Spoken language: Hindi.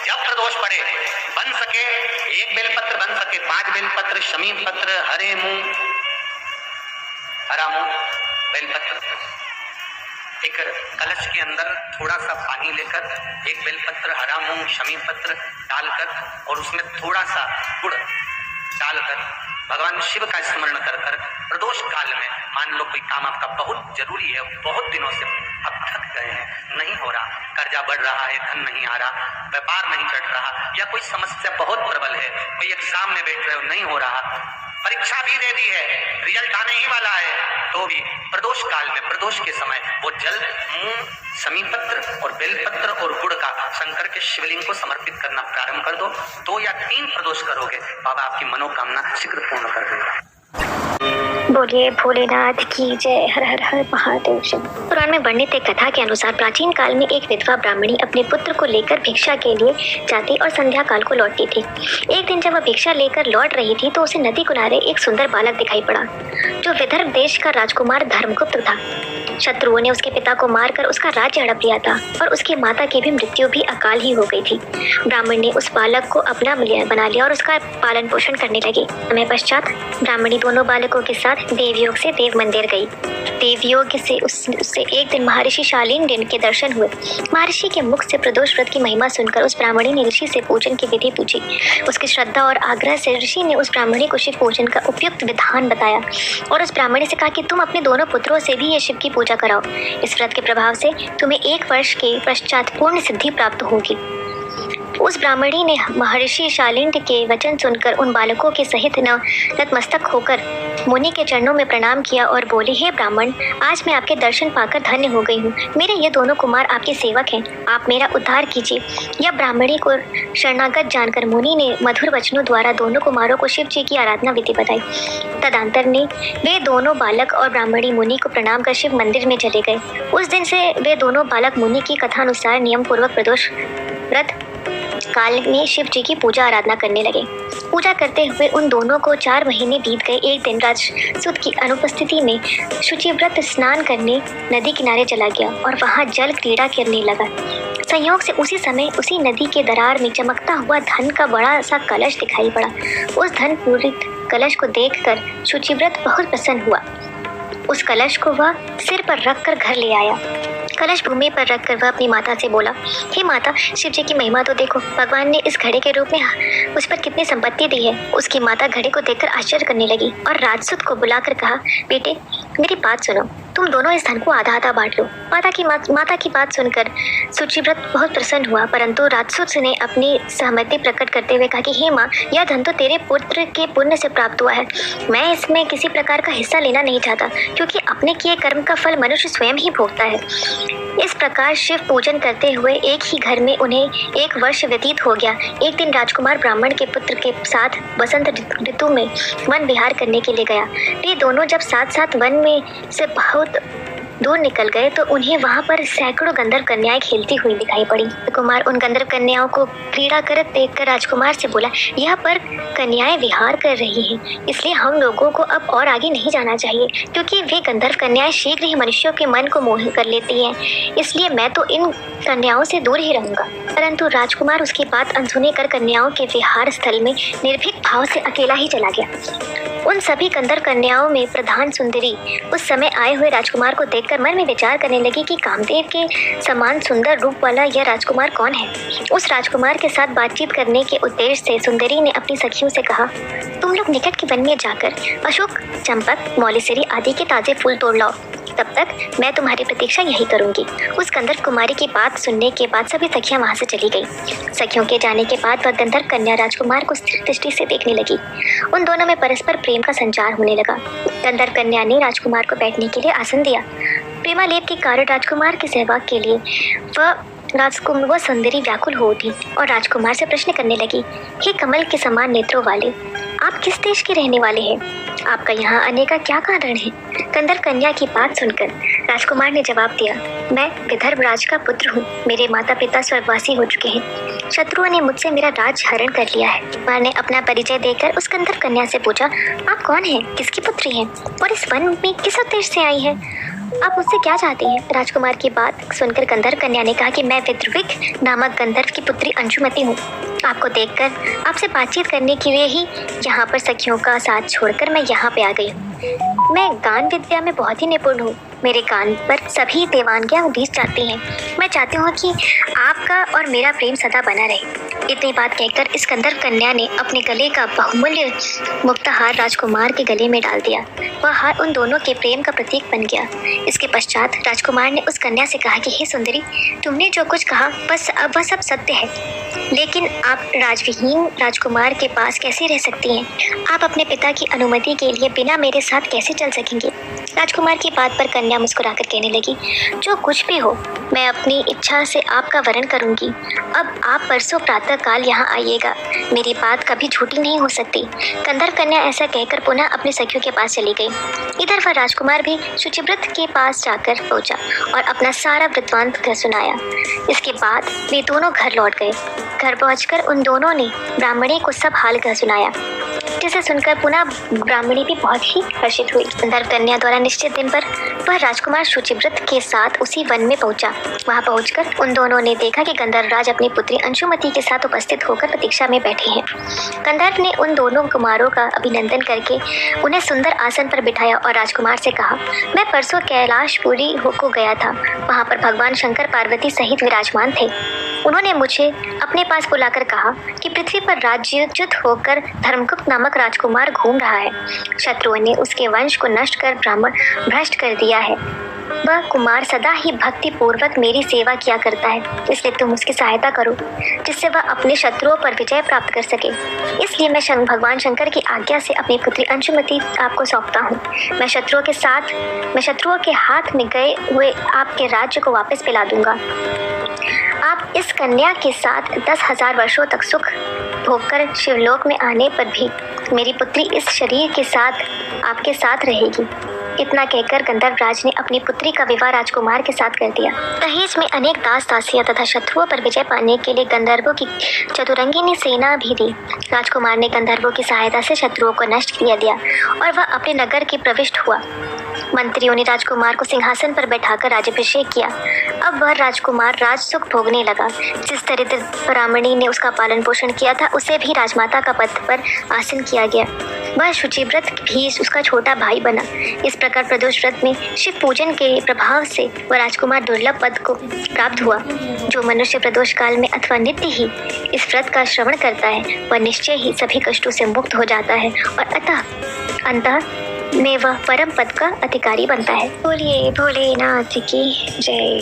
जब प्रदोष पड़े, बन सके 1 बेलपत्र, बन सके 5 बेलपत्र, शमी पत्र, हरे मूंग, हरा मूंग, बेलपत्र, एक कलश के अंदर थोड़ा सा पानी लेकर 1 बेलपत्र, हरा मूंग, शमी पत्र डालकर और उसमें थोड़ा सा गुड़ डालकर भगवान शिव का स्मरण कर कर प्रदोष काल में, मान लो कोई काम आपका बहुत जरूरी है, बहुत दिनों से आप थक गए हैं, नहीं हो रहा, कर्जा बढ़ रहा है, धन नहीं आ रहा, व्यापार नहीं चढ़ रहा, या कोई समस्या बहुत प्रबल है, कोई एग्जाम में बैठ रहे हो नहीं हो रहा, परीक्षा भी दे दी है, रिजल्ट आने ही वाला है, तो भी प्रदोष काल में, प्रदोष के समय वो जल, मूंग, शमी पत्र और बेलपत्र और गुड़ का शंकर के शिवलिंग को समर्पित करना प्रारंभ कर दो। 2 या 3 प्रदोष करोगे, बाबा आपकी मनोकामना शीघ्र पूर्ण कर देगा। बोलिए भोलेनाथ की जय। हर हर हर महादेव शिव। पुराण में वर्णित एक कथा के अनुसार प्राचीन काल में एक विधवा ब्राह्मणी अपने पुत्र को लेकर भिक्षा के लिए जाती और संध्या काल को लौटती थी। एक दिन जब वह भिक्षा लेकर लौट रही थी तो उसे नदी किनारे एक सुंदर बालक दिखाई पड़ा, जो विदर्भ देश का राजकुमार धर्मगुप्त था। शत्रुओं ने उसके पिता को मारकर उसका राज्य हड़प लिया था और उसकी माता की भी मृत्यु भी अकाल ही हो गई थी। ब्राह्मण ने उस बालक को अपना बना लिया और उसका पालन पोषण करने लगे। समय पश्चात ब्राह्मणी दोनों बालकों के साथ देवयोग से देव मंदिर गई। देवयोग से उससे एक दिन महर्षि शालीन के दर्शन हुए। महर्षि के मुख से प्रदोष व्रत की महिमा सुनकर उस ब्राह्मणी ने ऋषि से पूजन की विधि पूछी। उसकी श्रद्धा और आग्रह से ऋषि ने उस ब्राह्मणी को शिव पूजन का उपयुक्त विधान बताया और उस ब्राह्मणी से कहा कि तुम अपने दोनों पुत्रों से भी ये शिव की पूजा कराओ। इस व्रत के प्रभाव से तुम्हें 1 वर्ष के पश्चात पूर्ण सिद्धि प्राप्त होगी। उस ब्राह्मणी ने महर्षि शालीन के वचन सुनकर उन बालकों के सहित नतमस्तक होकर मुनि के चरणों में प्रणाम किया और बोली, हे ब्राह्मण, आज मैं आपके दर्शन पाकर धन्य हो गई हूँ। मेरे ये दोनों कुमार आपके सेवक हैं, आप मेरा उद्धार कीजिए। यह ब्राह्मणी को शरणागत जानकर मुनि ने मधुर वचनों द्वारा दोनों कुमारों को शिव जी की आराधना विधि बताई। तदंतर ने वे दोनों बालक और ब्राह्मणी मुनि को प्रणाम कर शिव मंदिर में चले गए। उस दिन से वे दोनों बालक मुनि की कथा अनुसार नियम पूर्वक प्रदोष व्रत काल में शिव जी की पूजा आराधना करने लगे। पूजा करते हुए उन दोनों को 4 महीने बीत गए। एक दिन राजसूत की अनुपस्थिति में शुचिव्रत स्नान करने नदी किनारे चला गया और वहां जल क्रीड़ा करने लगा। संयोग से उसी समय उसी नदी के दरार में चमकता हुआ धन का बड़ा सा कलश दिखाई पड़ा। उस धन पूरित कलश को देखकर शुचिव्रत बहुत प्रसन्न हुआ। उस कलश को वह सिर पर रखकर घर ले आया। कलश भूमि पर रखकर वह अपनी माता से बोला, हे माता, शिव जी की महिमा तो देखो, भगवान ने इस घड़े के रूप में उस पर कितनी संपत्ति दी है। उसकी माता घड़े को देखकर आश्चर्य करने लगी और राजसूत को बुलाकर कहा, बेटे मेरी बात सुनो, तुम दोनों इस धन को आधा आधा बांट लो। माता की बात सुनकर शुचिव्रत बहुत प्रसन्न हुआ, परंतु राजसूत ने अपनी सहमति प्रकट करते हुए कहा कि हे माँ, यह धन तो तेरे पुत्र के पुण्य से प्राप्त हुआ है। मैं इसमें किसी प्रकार का हिस्सा लेना नहीं चाहता, क्योंकि अपने किए कर्म का फल मनुष्य स्वयं ही भोगता है। इस प्रकार शिव पूजन करते हुए एक ही घर में उन्हें 1 वर्ष व्यतीत हो गया। एक दिन राजकुमार ब्राह्मण के पुत्र के साथ बसंत ऋतु में वन विहार करने के लिए गया। वे दोनों जब साथ साथ वन में से बहुत दूर निकल गए तो उन्हें वहां पर सैकड़ों गंधर्व कन्याएं खेलती हुई दिखाई पड़ी। कुमार उन गंधर्व कन्याओं को क्रीड़ा करते देखकर राजकुमार से बोला, यह पर कन्याएं विहार कर रही हैं, इसलिए हम लोगों को अब और आगे नहीं जाना चाहिए, क्योंकि वे गंधर्व कन्याएं शीघ्र ही मनुष्यों के मन को मोह कर लेती हैं। इसलिए मैं तो इन कन्याओं से दूर ही रहूंगा। परंतु राजकुमार उसकी बात अनसुने कर कन्याओं के विहार स्थल में निर्भीक भाव से अकेला ही चला गया। उन सभी गंधर्व कन्याओं में प्रधान सुंदरी उस समय आए हुए राजकुमार को देखकर मन में विचार करने लगी कि कामदेव के समान सुंदर रूप वाला यह राजकुमार कौन है। उस राजकुमार के साथ बातचीत करने के उद्देश्य से सुंदरी ने अपनी सखियों से कहा, तुम लोग निकट के वन में जाकर अशोक, चंपक, मौलीसरी आदि के ताजे फूल तोड़ लाओ, तब तक मैं तुम्हारी प्रतीक्षा यही करूंगी। उस गंधर्व कुमारी की बात सुनने के बाद सभी सखियां वहां से चली गई। सखियों के जाने के बाद वह गंधर्व कन्या राजकुमार को स्थिर दृष्टि से देखने लगी। उन दोनों में परस्पर प्रेम का संचार होने लगा। गंधर्व कन्या ने राजकुमार को बैठने के लिए आसन दिया। प्रेमालेप के कारण राजकुमार की सेवा के लिए वह सुंदरी व्याकुल हो उठी और राजकुमार से प्रश्न करने लगी, हे कमल के समान नेत्रों वाले, आप किस देश के रहने वाले हैं? आपका यहाँ आने का क्या कारण है? गंधर्व कन्या की बात सुनकर राजकुमार ने जवाब दिया, मैं विदर्भ राज का पुत्र हूँ। मेरे माता पिता स्वर्गवासी हो चुके हैं। शत्रुओं ने मुझसे मेरा राज हरण कर लिया है। मैंने अपना परिचय देकर उस गंधर्व कन्या से पूछा, आप कौन हैं, किसकी पुत्री हैं और इस वन में किस उद्देश्य से आई हैं? आप मुझसे क्या चाहते हैं? राजकुमार की बात सुनकर गंधर्व कन्या ने कहा कि मैं विद्रुविक नामक गंधर्व की पुत्री अंशुमति हूँ। आपको देखकर आपसे बातचीत करने के लिए ही यहाँ पर सखियों का साथ छोड़कर मैं यहाँ पे आ गई हूँ। मैं गान विद्या में बहुत ही निपुण हूँ। मेरे गान पर सभी देवांगियाँ बीत जाती हैं। मैं चाहती हूँ कि आपका और मेरा प्रेम सदा बना रहे। इतनी बात कहकर इस गंधर्व कन्या ने अपने गले का बहुमूल्य मुक्ताहार राजकुमार के गले में डाल दिया। वह हार उन दोनों के प्रेम का प्रतीक बन गया। इसके पश्चात राजकुमार ने उस कन्या से कहा कि हे सुंदरी, तुमने जो कुछ कहा बस अब वह सब सत्य है, लेकिन आप राजविहीन राजकुमार के पास कैसे रह सकती हैं? आप अपने पिता की अनुमति के लिए बिना मेरे साथ कैसे चल सकेंगे? राजकुमार की बात पर कन्या मुस्कुराकर कहने लगी, जो कुछ भी हो, मैं अपनी इच्छा से आपका वरण करूंगी। अब आप परसों प्रातः काल यहाँ आइएगा। मेरी बात कभी झूठी नहीं हो सकती। गंधर्व कन्या ऐसा कहकर पुनः अपने सखियों के पास चली गई। इधर वह राजकुमार भी शुचिव्रत के पास जाकर पहुंचा और अपना सारा वृत्तांत सुनाया। इसके बाद वे दोनों घर लौट गए। घर पहुंचकर उन दोनों ने ब्राह्मणी को सब हाल का सुनाया, जिसे सुनकर पुनः ब्राह्मणी भी बहुत ही हर्षित हुई। गंधर्व कन्या द्वारा निश्चित दिन पर वह राजकुमार शुचिव्रत के साथ उसी वन में पहुंचा। वहां पहुंचकर उन दोनों ने देखा कि गंधर्वराज अपनी पुत्री अंशुमति के साथ उपस्थित होकर प्रतीक्षा में बैठे हैं। गंधर्व ने उन दोनों कुमारों का अभिनंदन करके उन्हें सुंदर आसन पर बिठाया और राजकुमार से कहा, मैं परसों कैलाशपुरी को गया था। वहां पर भगवान शंकर पार्वती सहित विराजमान थे। उन्होंने मुझे अपने पास बुलाकर कहा कि पृथ्वी पर राज्यच्युत होकर धर्मगुप्त नामक राजकुमार घूम रहा है। शत्रुओं ने उसके वंश को नष्ट कर ब्राह्मण भ्रष्ट कर दिया है। वह कुमार सदा ही भक्ति पूर्वक मेरी सेवा किया करता है, इसलिए तुम उसकी सहायता करो, जिससे वह अपने शत्रुओं पर विजय प्राप्त कर सके। इसलिए मैं भगवान शंकर की आज्ञा से अपनी पुत्री अंशुमति आपको सौंपता हूँ। मैं शत्रुओं के हाथ में गए हुए आपके राज्य को वापस पिला दूंगा। आप इस कन्या के साथ 10,000 वर्षों तक सुख भोगकर शिवलोक में आने पर भी मेरी पुत्री इस शरीर के साथ आपके साथ रहेगी। इतना कहकर गंधर्वराज ने अपनी पुत्री का विवाह राजकुमार के साथ कर दिया। दहेज में अनेक दास दासियां तथा शत्रुओं पर विजय पाने के लिए गंधर्वों की चतुरंगिनी सेना भी दी। राजकुमार ने गंधर्वों की सहायता से शत्रुओं को नष्ट किया दिया और वह अपने नगर की प्रविष्ट हुआ। मंत्रियों ने राजकुमार को सिंहासन पर बैठाकर राज्याभिषेक किया। अब वह राजकुमार राज सुख भोगने लगा। जिस दरिद्र ब्राह्मणी ने उसका पालन पोषण किया था, उसे भी राजमाता का पद पर आसीन किया गया। वह शुचिव्रत भी उसका छोटा भाई बना। इस प्रकार प्रदोष व्रत में शिव पूजन के प्रभाव से वह राजकुमार दुर्लभ पद को प्राप्त हुआ। जो मनुष्य प्रदोष काल में अथवा नित्य ही इस व्रत का श्रवण करता है, वह निश्चय ही सभी कष्टों से मुक्त हो जाता है और अंतः में वह परम पद का अधिकारी बनता है। बोलिए भोलेनाथ की जय।